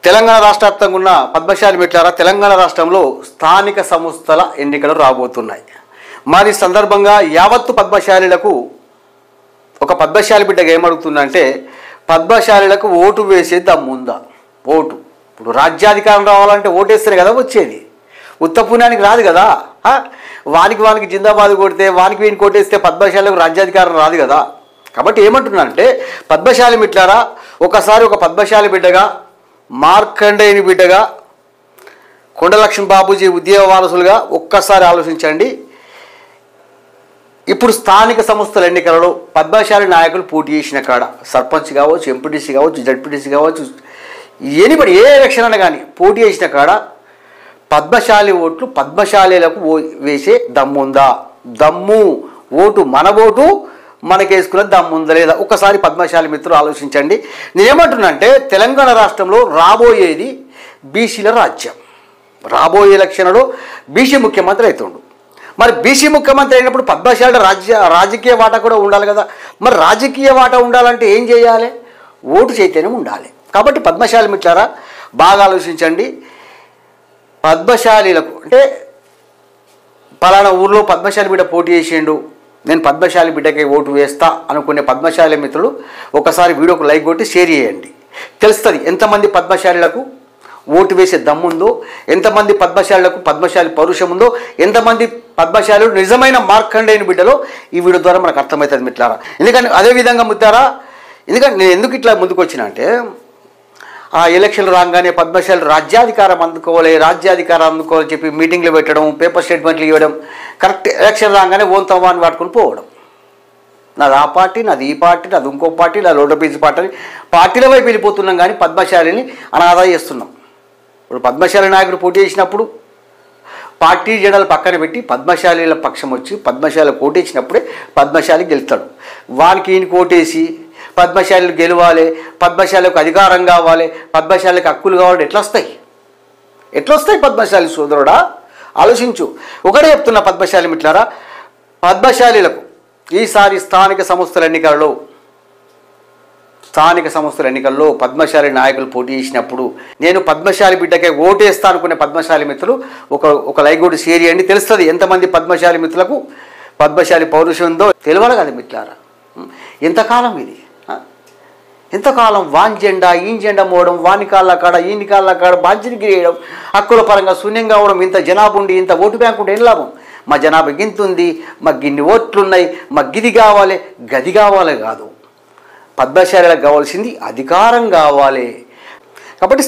తెలంగాణ రాష్ట్ర వ్యాప్తంగా ఉన్న పద్మశాలి మిత్రులారా, తెలంగాణ రాష్ట్రంలో స్థానిక సంస్థల ఎన్నికలు రాబోతున్నాయి. మరి సందర్భంగా యావత్తు పద్మశాలీలకు ఒక పద్మశాలి బిడ్డగా ఏమడుగుతుందంటే, పద్మశాలీలకు ఓటు వేసే దమ్ముందా? ఓటు ఇప్పుడు రాజ్యాధికారం రావాలంటే ఓటేస్తేనే కదా వచ్చేది, ఉత్తపుణ్యానికి రాదు కదా. వానికి జిందాబాద్ కొడితే వీనికి కొట్టేస్తే పద్మశాలకు రాజ్యాధికారం రాదు కదా. కాబట్టి ఏమంటున్నానంటే, పద్మశాలి మిత్రులారా, ఒకసారి ఒక పద్మశాలి బిడ్డగా, మార్కండేయుని బిడ్డగా, కొండలక్ష్మి బాబూజీ ఉద్యోగ వారసులుగా ఒక్కసారి ఆలోచించండి. ఇప్పుడు స్థానిక సంస్థల ఎన్నికలలో పద్మశాలి నాయకులు పోటీ చేసిన కాడ, సర్పంచ్ కావచ్చు, ఎంపీటీసీ కావచ్చు, జడ్పీటీసీ కావచ్చు, ఎనిబడి ఏ ఎలక్షన్ అయినా కానీ పోటీ చేసిన కాడ పద్మశాలి ఓట్లు పద్మశాలీలకు వేసే దమ్ముందా? దమ్ము ఓటు మన ఓటు మనకేసుకున్న దమ్ముందా లేదా? ఒక్కసారి పద్మశాలి మిత్రులు ఆలోచించండి. నేనేమంటున్నానంటే, తెలంగాణ రాష్ట్రంలో రాబోయేది బీసీల రాజ్యం. రాబోయే ఎలక్షన్లో బీసీ ముఖ్యమంత్రి అవుతుండు. మరి బీసీ ముఖ్యమంత్రి అయినప్పుడు పద్మశాలి రాజకీయ వాటా కూడా ఉండాలి కదా. మరి రాజకీయ వాటా ఉండాలంటే ఏం చేయాలి? ఓటు చైతన్యం ఉండాలి. కాబట్టి పద్మశాలి మిత్రులారా, బాగా ఆలోచించండి. పద్మశాలీలకు అంటే పలానా ఊర్లో పద్మశాలి బిడ్డ పోటీ చేసిండు, నేను పద్మశాలి బిడ్డకే ఓటు వేస్తా అనుకునే పద్మశాలి మిత్రులు ఒకసారి వీడియోకు లైక్ కొట్టి షేర్ చేయండి. తెలుస్తుంది ఎంతమంది పద్మశాలీలకు ఓటు వేసే దమ్ముందో, ఎంతమంది పద్మశాలీలకు పద్మశాలి పౌరుషం ఉందో, ఎంతమంది పద్మశాలీలు నిజమైన మార్కండేయుని బిడ్డలో ఈ వీడియో ద్వారా మనకు అర్థమవుతుంది మిత్రులారా. ఎందుకంటే అదేవిధంగా మిత్రులారా, ఎందుకంటే నేను ఎందుకు ఇట్లా ముందుకు వచ్చినా అంటే, ఆ ఎలక్షన్లు రాగానే పద్మశాలి రాజ్యాధికారం అందుకోవాలి చెప్పి మీటింగ్లు పెట్టడం, పేపర్ స్టేట్మెంట్లు ఇవ్వడం, కరెక్ట్ ఎలక్షన్ రాగానే ఓంతవాన్ని పట్టుకుని పోవడం. నాది ఆ పార్టీ, నాది ఈ పార్టీ, నాది ఇంకో పార్టీ, నాది లోటపీజీ పార్టీ, పార్టీల వైపు వెళ్ళిపోతున్నాం కానీ పద్మశాలిని అనాదా చేస్తున్నాం. ఇప్పుడు పద్మశాలి నాయకుడు పోటీ చేసినప్పుడు పార్టీ జెండాలు పక్కన పెట్టి పద్మశాలీల పక్షం వచ్చి పద్మశాలకు ఓటేసినప్పుడే పద్మశాలి గెలుస్తాడు. వానికి ఈయన ఓటేసి పద్మశాలీలు గెలవాలి, పద్మశాలకు అధికారం కావాలి, పద్మశాలకు హక్కులు కావాలి, ఎట్లా వస్తాయి పద్మశాలి సోదరుడా? ఆలోచించు. ఒకటే చెప్తున్నా పద్మశాలి మిత్రులారా, పద్మశాలీలకు ఈసారి స్థానిక సంస్థల ఎన్నికల్లో పద్మశాలి నాయకులు పోటీ చేసినప్పుడు నేను పద్మశాలి బిడ్డకే ఓటేస్తా అనుకునే పద్మశాలి మిత్రులు ఒక లైక్ కొట్టి షేర్ చేయండి. తెలుస్తుంది ఎంతమంది పద్మశాలి మిత్రులకు పద్మశాలి పౌరుషం ఉందో. తెలియాలి కదా మిత్రులారా. ఎంతకాలం ఇది? ఎంతకాలం వాన్ జెండా ఈ జెండా మోవడం, వాని కాళ్ళ కాడ ఈయన కాళ్ళ కాడ బాధ్యతకి వేయడం, హక్కుల పరంగా శూన్యంగా అవడం. ఇంత జనాభా ఉండి ఇంత ఓటు బ్యాంక్ ఉంటే ఏం లాభం? మా జనాభా గింత ఉంది, మాకు గిన్ని ఓట్లున్నాయి, మాకు గిది కావాలి గది కావాలి కాదు. పద్మశాలీలకు కావాల్సింది అధికారం కావాలి. కాబట్టి